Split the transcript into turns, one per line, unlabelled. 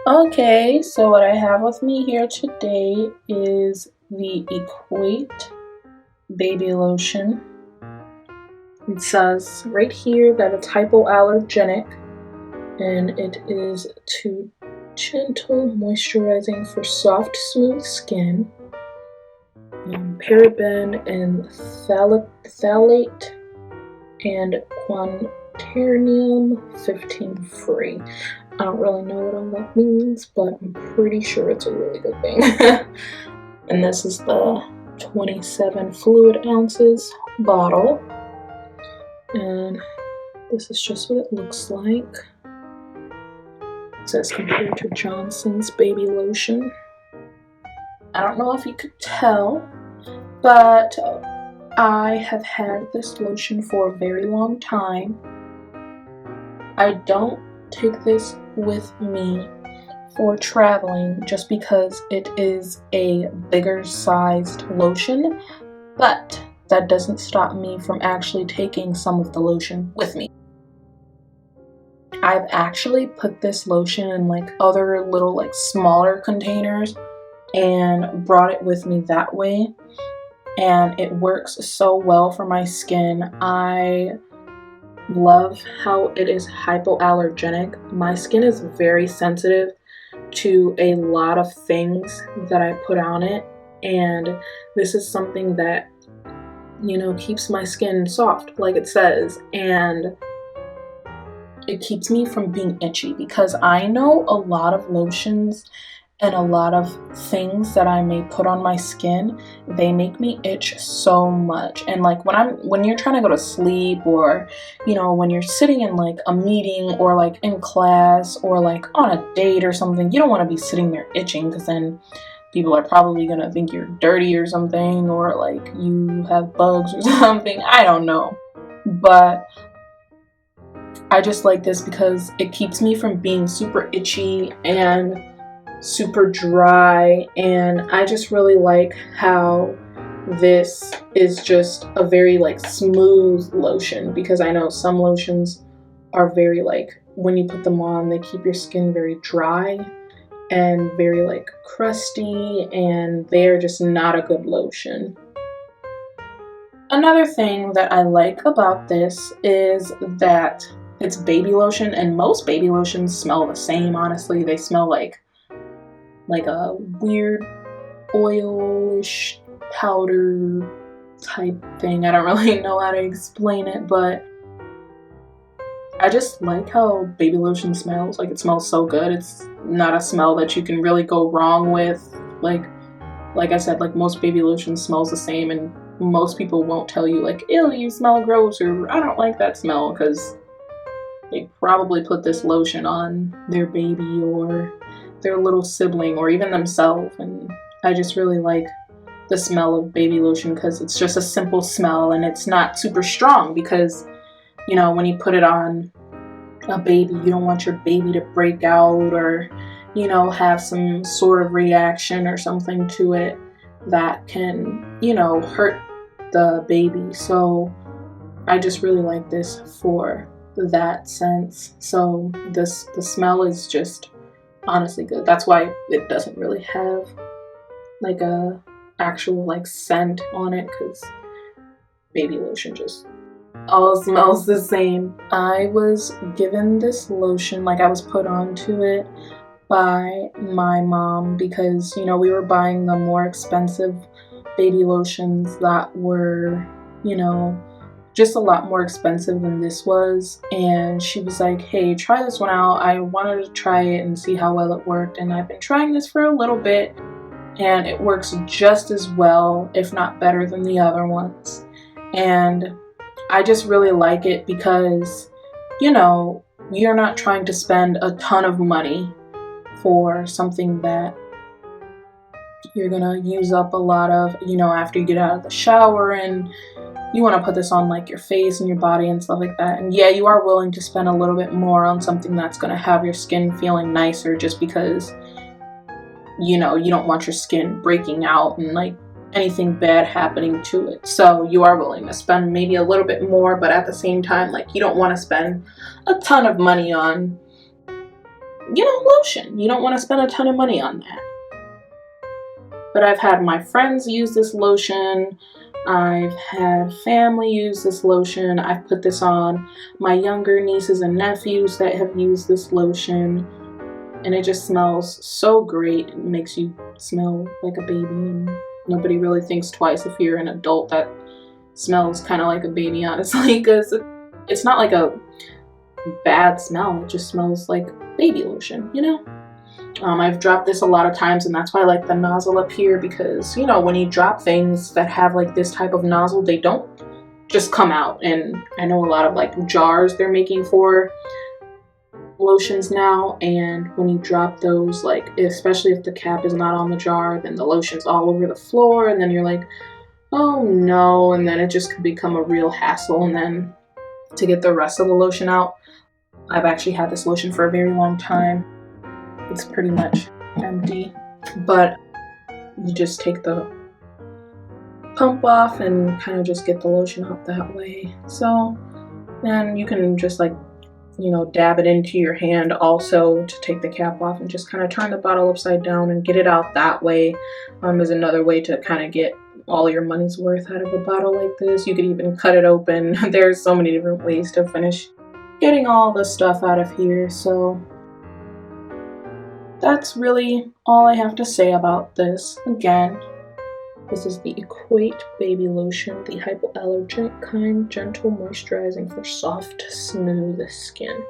Okay, so what I have with me here today is the Equate Baby Lotion. It says right here that it's hypoallergenic and it is to gentle moisturizing for soft, smooth skin, paraben and phthalate and quaternium 15 free. I don't really know what all that means, but I'm pretty sure it's a really good thing. And this is the 27 fluid ounces bottle. And this is just what it looks like. It says compared to Johnson's Baby Lotion. I don't know if you could tell, but I have had this lotion for a very long time. I don't take this with me for traveling just because it is a bigger sized lotion, but that doesn't stop me from actually taking some of the lotion with me. I've actually put this lotion in like other little like smaller containers and brought it with me that way, and it works so well for my skin. I love how it is hypoallergenic. My skin is very sensitive to a lot of things that I put on it, and this is something that, you know, keeps my skin soft like it says, and it keeps me from being itchy, because I know a lot of lotions and a lot of things that I may put on my skin, they make me itch so much. And like when you're trying to go to sleep, or you know, when you're sitting in like a meeting or like in class or like on a date or something, you don't want to be sitting there itching, because then people are probably gonna think you're dirty or something, or like you have bugs or something. I don't know, but I just like this because it keeps me from being super itchy and super dry, and I just really like how this is just a very like smooth lotion, because I know some lotions are very like, when you put them on, they keep your skin very dry and very like crusty, and they're just not a good lotion. Another thing that I like about this is that it's baby lotion, and most baby lotions smell the same, honestly. They smell like a weird oilish powder type thing. I don't really know how to explain it, but I just like how baby lotion smells. Like, it smells so good. It's not a smell that you can really go wrong with. Like I said, like most baby lotion smells the same, and most people won't tell you like, ew, you smell gross, or I don't like that smell, because they probably put this lotion on their baby or their little sibling or even themselves. And I just really like the smell of baby lotion, because it's just a simple smell and it's not super strong, because you know, when you put it on a baby, you don't want your baby to break out or, you know, have some sort of reaction or something to it that can, you know, hurt the baby. So I just really like this for that sense. So the smell is just honestly good. That's why it doesn't really have like a actual like scent on it, because baby lotion just all smells the same. I was given this lotion, like I was put onto it by my mom, because you know, we were buying the more expensive baby lotions that were, you know, just a lot more expensive than this was, and she was like, hey, try this one out. I wanted to try it and see how well it worked, and I've been trying this for a little bit, and it works just as well, if not better, than the other ones. And I just really like it because, you know, you're not trying to spend a ton of money for something that you're gonna use up a lot of, you know, after you get out of the shower, and you want to put this on like your face and your body and stuff like that. And yeah, you are willing to spend a little bit more on something that's going to have your skin feeling nicer, just because, you know, you don't want your skin breaking out and like anything bad happening to it. So you are willing to spend maybe a little bit more, but at the same time, like, you don't want to spend a ton of money on lotion. You don't want to spend a ton of money on that. But I've had my friends use this lotion. I've had family use this lotion. I've put this on my younger nieces and nephews that have used this lotion. And it just smells so great. It makes you smell like a baby. And nobody really thinks twice if you're an adult that smells kind of like a baby, honestly. Because it's not like a bad smell. It just smells like baby lotion, I've dropped this a lot of times, and that's why I like the nozzle up here, because when you drop things that have like this type of nozzle, they don't just come out. And I know a lot of like jars they're making for lotions now, and when you drop those, like especially if the cap is not on the jar, then the lotion's all over the floor, and then you're like, oh no, and then it just can become a real hassle. And then to get the rest of the lotion out, I've actually had this lotion for a very long time. It's pretty much empty, but you just take the pump off and kind of just get the lotion out that way. So then you can just like, dab it into your hand also to take the cap off, and just kind of turn the bottle upside down and get it out that way. Is another way to kind of get all your money's worth out of a bottle like this. You could even cut it open. There's so many different ways to finish getting all the stuff out of here. So that's really all I have to say about this. Again, this is the Equate Baby Lotion, the hypoallergenic kind, gentle moisturizing for soft, smooth skin.